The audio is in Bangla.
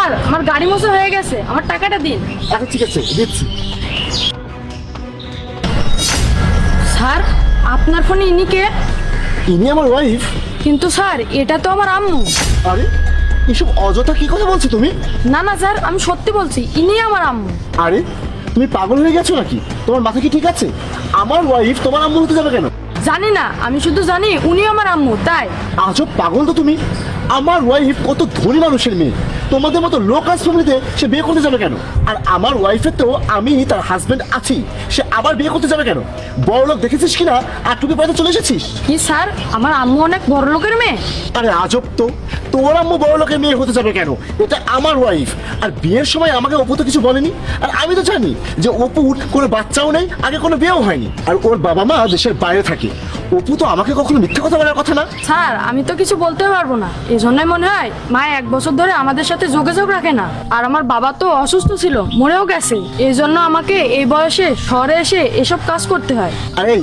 স্যার আমার গাড়ি মোছা হয়ে গেছে, আমার টাকাটা দিন। আচ্ছা ঠিক আছে, দিচ্ছি। স্যার আপনার ফোনে ইনি কে? ইনি আমার ওয়াইফ। কিন্তু স্যার এটা তো আমার আম্মু। আরে এসব অযথা কি কথা বলছো তুমি? না না স্যার, আমি সত্যি বলছি, ইনি আমার আম্মু। আরে তুমি পাগল হয়ে গেছো নাকি? তোমার মাথা কি ঠিক আছে? আমার ওয়াইফ তোমার আম্মু হতে যাবে কেন? জানি না, আমি শুধু জানি উনি আমার আম্মু, তাই। আজব পাগল তো তুমি। আমার ওয়াইফ কত ধনী মানুষের মেয়ে, তোমাদের মতো লো ক্লাস ফ্যামিলিতে সে বিয়ে করতে যাবে কেন? আর আমার ওয়াইফের তো আমি তার হাজবেন্ড আছি, সে আবার বিয়ে করতে যাবে কেন? বড় লোক দেখেছিস কিনা আর টুপি পয়সা চলে এসেছিস? কি স্যার, আমার আম্মু অনেক বড় লোকের মেয়ে? আরে আজব তো, তোর আম্মু বড় লোকের মেয়ে হতে যাবে কেন? এটা আমার ওয়াইফ। আর বিয়ের সময় আমাকে অপু তো কিছু বলেনি। আর আমি তো জানি যে অপুর কোনো বাচ্চাও নেই, আগে কোনো বিয়েও হয়নি, আর ওর বাবা মা দেশের বাইরে থাকে। অপু তো আমাকে কখনো মিথ্যে কথা বলার কথা না। স্যার আমি তো কিছু বলতে পারবো না, এই জন্যই মনে হয় মা 1 বছর ধরে আমাদের সাথে যোগাযোগ রাখে না। আর আমার বাবা তো অসুস্থ ছিল, মরেও গেছে, এই জন্য আমাকে এই বয়সে শহরে এসে এসব কাজ করতে হয়। আর এই